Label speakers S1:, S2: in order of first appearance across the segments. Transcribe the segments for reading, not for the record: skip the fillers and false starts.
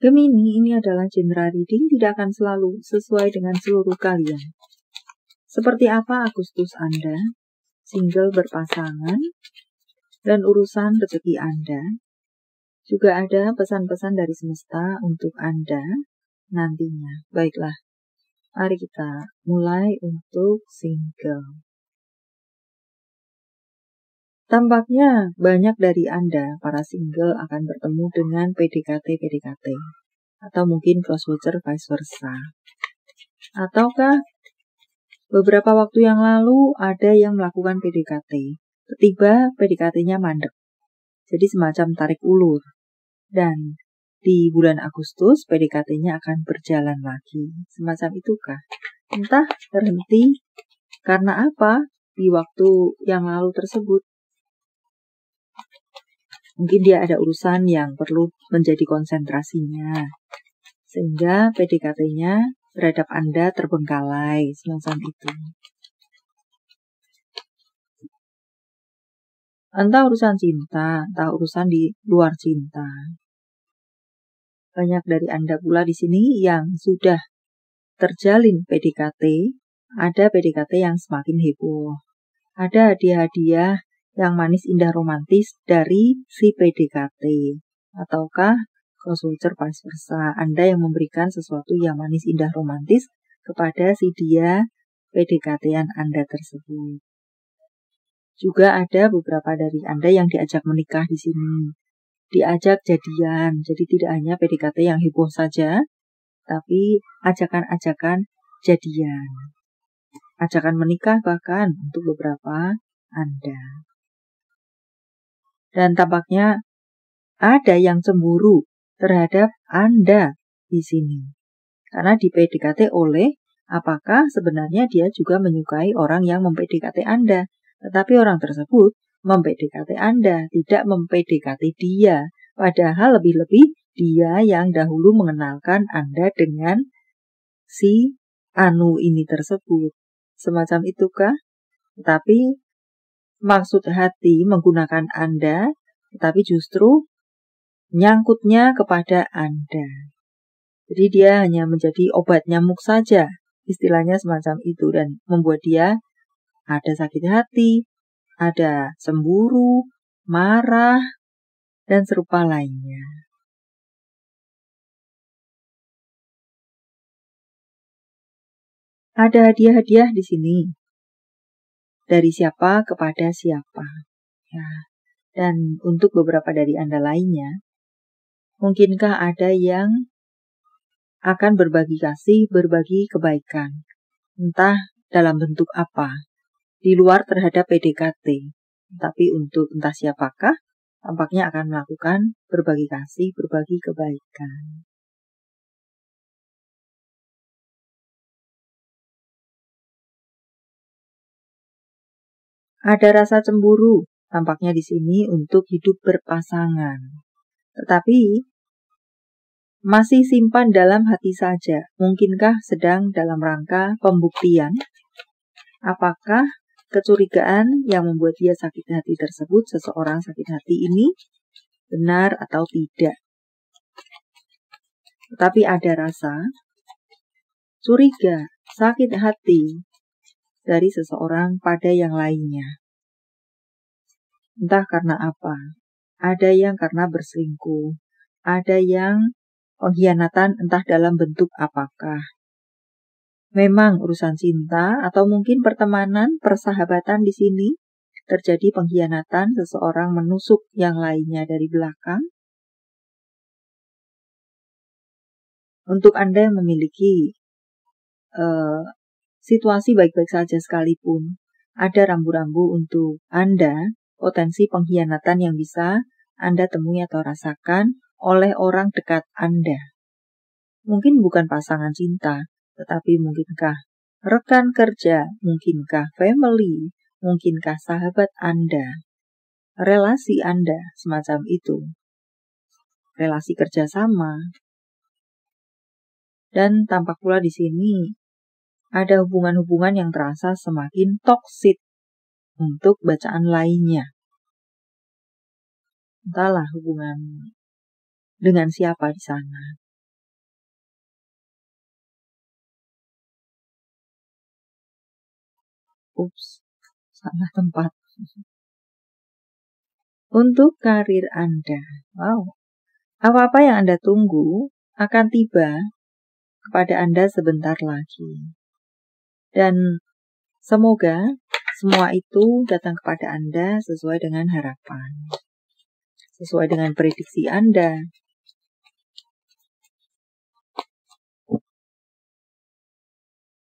S1: Gemini, ini adalah general reading, tidak akan selalu sesuai dengan seluruh kalian. Seperti apa Agustus Anda, single berpasangan, dan urusan rezeki Anda. Juga ada pesan-pesan dari semesta untuk Anda nantinya. Baiklah, mari kita mulai untuk single. Tampaknya banyak dari Anda, para single, akan bertemu dengan PDKT atau mungkin crosswatcher vice versa. Ataukah beberapa waktu yang lalu ada yang melakukan PDKT, tiba PDKT-nya mandek. Jadi semacam tarik ulur. Dan di bulan Agustus PDKT-nya akan berjalan lagi. Semacam itukah? Entah terhenti karena apa di waktu yang lalu tersebut. Mungkin dia ada urusan yang perlu menjadi konsentrasinya. Sehingga PDKT-nya terhadap Anda terbengkalai, semacam itu. Entah urusan cinta, entah urusan di luar cinta. Banyak dari Anda pula di sini yang sudah terjalin PDKT, ada PDKT yang semakin heboh. Ada hadiah-hadiah yang manis indah romantis dari si PDKT. Ataukah crosswatcher vice versa, Anda yang memberikan sesuatu yang manis indah romantis kepada si dia PDKT-an Anda tersebut. Juga ada beberapa dari Anda yang diajak menikah di sini. Diajak jadian, jadi tidak hanya PDKT yang heboh saja, tapi ajakan-ajakan jadian. Ajakan menikah bahkan untuk beberapa Anda. Dan tampaknya ada yang cemburu terhadap Anda di sini. Karena di PDKT oleh, apakah sebenarnya dia juga menyukai orang yang mem-PDKT Anda. Tetapi orang tersebut mem-PDKT Anda, tidak mem-PDKT dia. Padahal lebih-lebih dia yang dahulu mengenalkan Anda dengan si anu ini tersebut. Semacam itukah? Tetapi maksud hati menggunakan Anda, tetapi justru nyangkutnya kepada Anda. Jadi dia hanya menjadi obat nyamuk saja, istilahnya semacam itu, dan membuat dia ada sakit hati, ada cemburu, marah, dan serupa lainnya. Ada hadiah-hadiah di sini. Dari siapa kepada siapa. Ya. Dan untuk beberapa dari Anda lainnya, mungkinkah ada yang akan berbagi kasih, berbagi kebaikan. Entah dalam bentuk apa. Di luar terhadap PDKT. Tapi untuk entah siapakah, tampaknya akan melakukan berbagi kasih, berbagi kebaikan. Ada rasa cemburu, tampaknya di sini untuk hidup berpasangan. Tetapi masih simpan dalam hati saja. Mungkinkah sedang dalam rangka pembuktian? Apakah kecurigaan yang membuat dia sakit hati tersebut, seseorang sakit hati ini, benar atau tidak? Tetapi ada rasa curiga, sakit hati dari seseorang pada yang lainnya. Entah karena apa. Ada yang karena berselingkuh. Ada yang pengkhianatan entah dalam bentuk apakah. Memang urusan cinta atau mungkin pertemanan, persahabatan di sini terjadi pengkhianatan, seseorang menusuk yang lainnya dari belakang. Untuk Anda yang memiliki situasi baik-baik saja sekalipun, ada rambu-rambu untuk Anda, potensi pengkhianatan yang bisa Anda temui atau rasakan oleh orang dekat Anda. Mungkin bukan pasangan cinta, tetapi mungkinkah rekan kerja, mungkinkah family, mungkinkah sahabat Anda, relasi Anda, semacam itu. Relasi kerjasama. Dan tampak pula di sini ada hubungan-hubungan yang terasa semakin toksik untuk bacaan lainnya. Entahlah hubungan dengan siapa di sana. Ups, salah tempat. Untuk karir Anda. Wow. Apa-apa yang Anda tunggu akan tiba kepada Anda sebentar lagi. Dan semoga semua itu datang kepada Anda sesuai dengan harapan. Sesuai dengan prediksi Anda.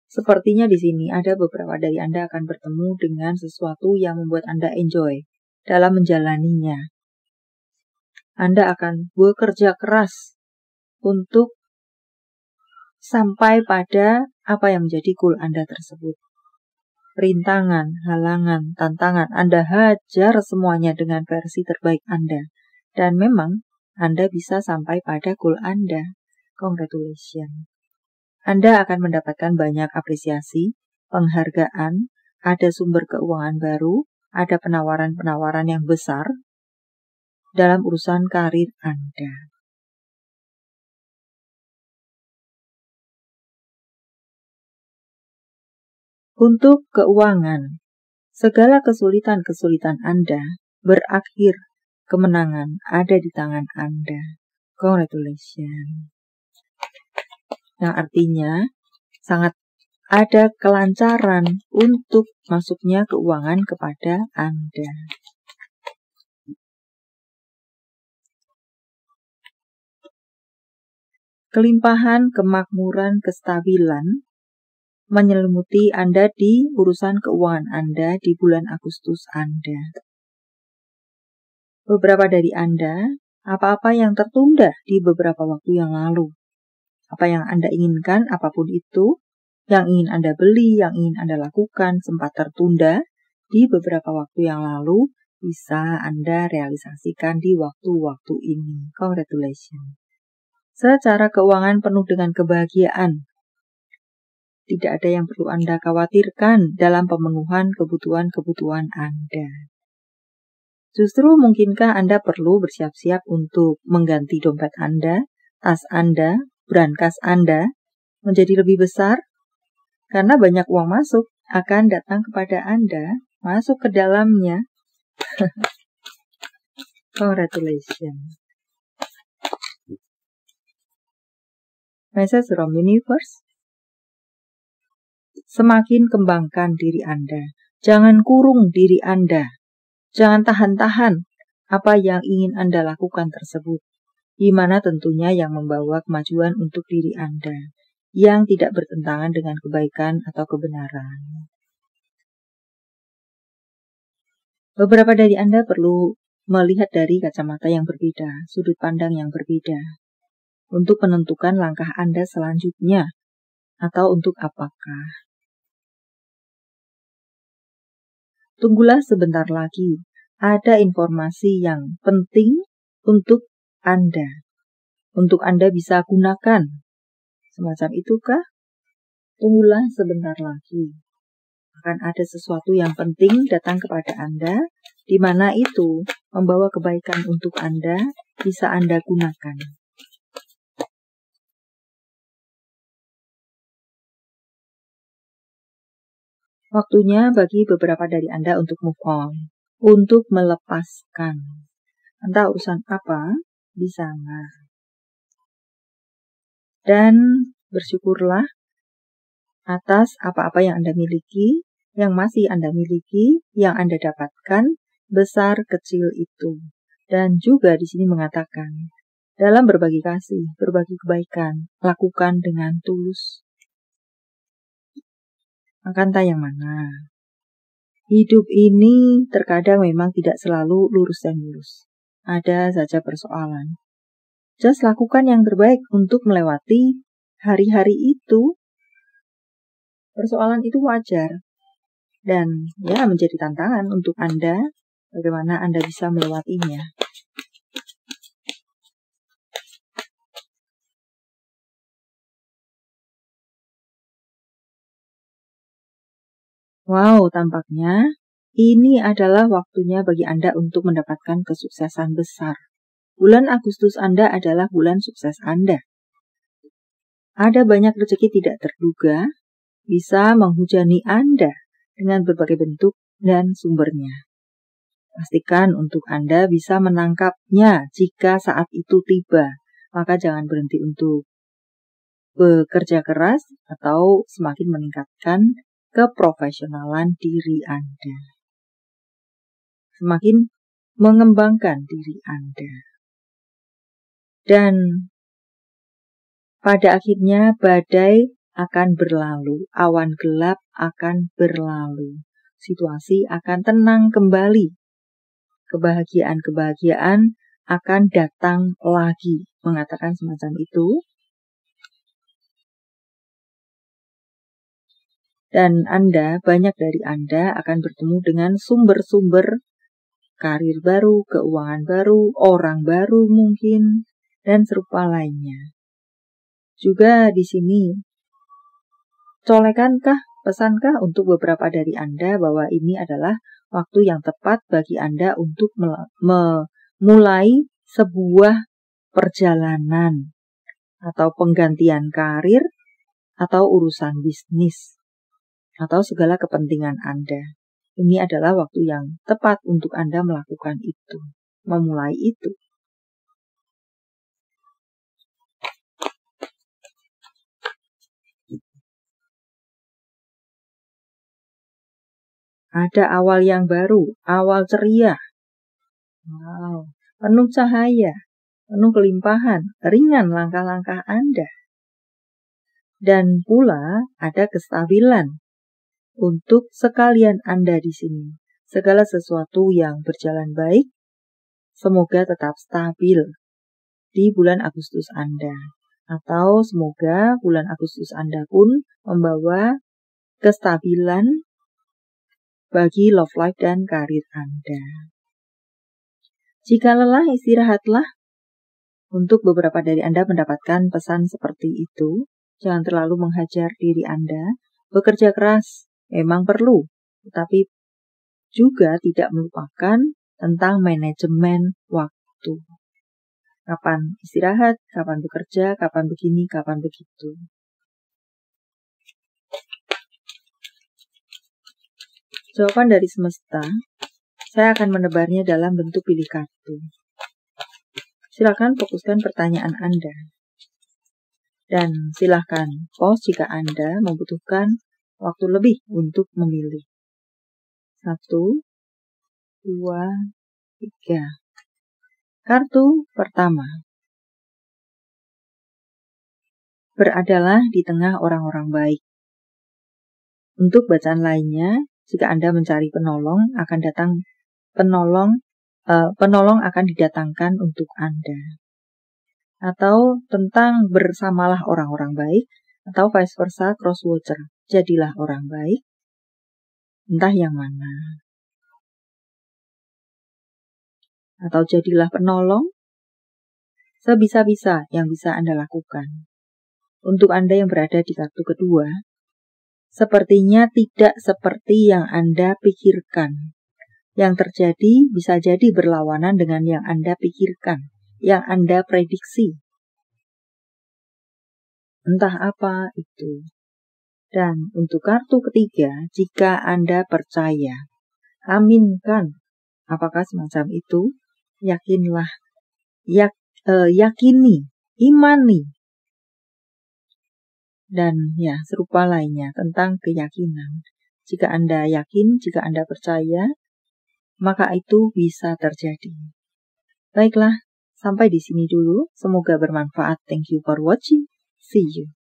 S1: Sepertinya di sini ada beberapa dari Anda akan bertemu dengan sesuatu yang membuat Anda enjoy dalam menjalaninya. Anda akan bekerja keras untuk sampai pada apa yang menjadi goal Anda tersebut. Rintangan, halangan, tantangan, Anda hajar semuanya dengan versi terbaik Anda. Dan memang Anda bisa sampai pada goal Anda. Congratulations. Anda akan mendapatkan banyak apresiasi, penghargaan, ada sumber keuangan baru, ada penawaran-penawaran yang besar dalam urusan karir Anda. Untuk keuangan, segala kesulitan-kesulitan Anda berakhir kemenangan ada di tangan Anda. Congratulations. Yang artinya sangat ada kelancaran untuk masuknya keuangan kepada Anda. Kelimpahan, kemakmuran, kestabilan menyelimuti Anda di urusan keuangan Anda di bulan Agustus Anda. Beberapa dari Anda, apa-apa yang tertunda di beberapa waktu yang lalu. Apa yang Anda inginkan, apapun itu, yang ingin Anda beli, yang ingin Anda lakukan, sempat tertunda di beberapa waktu yang lalu, bisa Anda realisasikan di waktu-waktu ini. Congratulations. Secara keuangan penuh dengan kebahagiaan. Tidak ada yang perlu Anda khawatirkan dalam pemenuhan kebutuhan-kebutuhan Anda. Justru mungkinkah Anda perlu bersiap-siap untuk mengganti dompet Anda, tas Anda, brankas Anda menjadi lebih besar? Karena banyak uang masuk akan datang kepada Anda, masuk ke dalamnya. Congratulations. Message from Universe. Semakin kembangkan diri Anda. Jangan kurung diri Anda. Jangan tahan-tahan apa yang ingin Anda lakukan tersebut. Di mana tentunya yang membawa kemajuan untuk diri Anda, yang tidak bertentangan dengan kebaikan atau kebenaran. Beberapa dari Anda perlu melihat dari kacamata yang berbeda, sudut pandang yang berbeda, untuk menentukan langkah Anda selanjutnya, atau untuk apakah. Tunggulah sebentar lagi, ada informasi yang penting untuk Anda bisa gunakan. Semacam itukah? Tunggulah sebentar lagi. Akan ada sesuatu yang penting datang kepada Anda, di mana itu membawa kebaikan untuk Anda, bisa Anda gunakan. Waktunya bagi beberapa dari Anda untuk move on, untuk melepaskan. Entah urusan apa di sana. Dan bersyukurlah atas apa-apa yang Anda miliki, yang masih Anda miliki, yang Anda dapatkan, besar kecil itu. Dan juga di sini mengatakan, dalam berbagi kasih, berbagi kebaikan, lakukan dengan tulus. Akan yang mana? Hidup ini terkadang memang tidak selalu lurus dan mulus. Ada saja persoalan. Just lakukan yang terbaik untuk melewati hari-hari itu. Persoalan itu wajar. Dan ya menjadi tantangan untuk Anda, bagaimana Anda bisa melewatinya. Wow, tampaknya ini adalah waktunya bagi Anda untuk mendapatkan kesuksesan besar. Bulan Agustus Anda adalah bulan sukses Anda. Ada banyak rezeki tidak terduga, bisa menghujani Anda dengan berbagai bentuk dan sumbernya. Pastikan untuk Anda bisa menangkapnya jika saat itu tiba, maka jangan berhenti untuk bekerja keras atau semakin meningkatkan keprofesionalan diri Anda. Semakin mengembangkan diri Anda. Dan pada akhirnya badai akan berlalu, awan gelap akan berlalu, situasi akan tenang kembali, kebahagiaan-kebahagiaan akan datang lagi, mengatakan semacam itu. Dan banyak dari Anda akan bertemu dengan sumber-sumber karir baru, keuangan baru, orang baru mungkin, dan serupa lainnya. Juga di sini, pesankah untuk beberapa dari Anda bahwa ini adalah waktu yang tepat bagi Anda untuk memulai sebuah perjalanan atau penggantian karir atau urusan bisnis atau segala kepentingan Anda. Ini adalah waktu yang tepat untuk Anda melakukan itu, memulai itu. Ada awal yang baru, awal ceria. Wow, penuh cahaya, penuh kelimpahan, ringan langkah-langkah Anda. Dan pula ada kestabilan untuk sekalian Anda di sini. Segala sesuatu yang berjalan baik, semoga tetap stabil di bulan Agustus Anda. Atau semoga bulan Agustus Anda pun membawa kestabilan bagi love life dan karir Anda. Jika lelah, istirahatlah. Untuk beberapa dari Anda mendapatkan pesan seperti itu, jangan terlalu menghajar diri Anda. Bekerja keras memang perlu, tetapi juga tidak melupakan tentang manajemen waktu. Kapan istirahat, kapan bekerja, kapan begini, kapan begitu. Jawaban dari semesta, saya akan menebarnya dalam bentuk pilih kartu. Silakan fokuskan pertanyaan Anda. Dan silakan pause jika Anda membutuhkan waktu lebih untuk memilih. 1, 2, 3. Kartu pertama. Beradalah di tengah orang-orang baik. Untuk bacaan lainnya, jika Anda mencari penolong, penolong akan didatangkan untuk Anda. Atau tentang bersamalah orang-orang baik, atau vice versa, crosswatcher, jadilah orang baik, entah yang mana. Atau jadilah penolong, sebisa-bisa yang bisa Anda lakukan. Untuk Anda yang berada di kartu kedua, sepertinya tidak seperti yang Anda pikirkan. Yang terjadi bisa jadi berlawanan dengan yang Anda pikirkan, yang Anda prediksi. Entah apa itu. Dan untuk kartu ketiga, jika Anda percaya, aminkan. Apakah semacam itu? Yakinlah. Yakini. Imani. Dan ya, serupa lainnya tentang keyakinan. Jika Anda yakin, jika Anda percaya, maka itu bisa terjadi. Baiklah, sampai di sini dulu. Semoga bermanfaat. Thank you for watching. See you.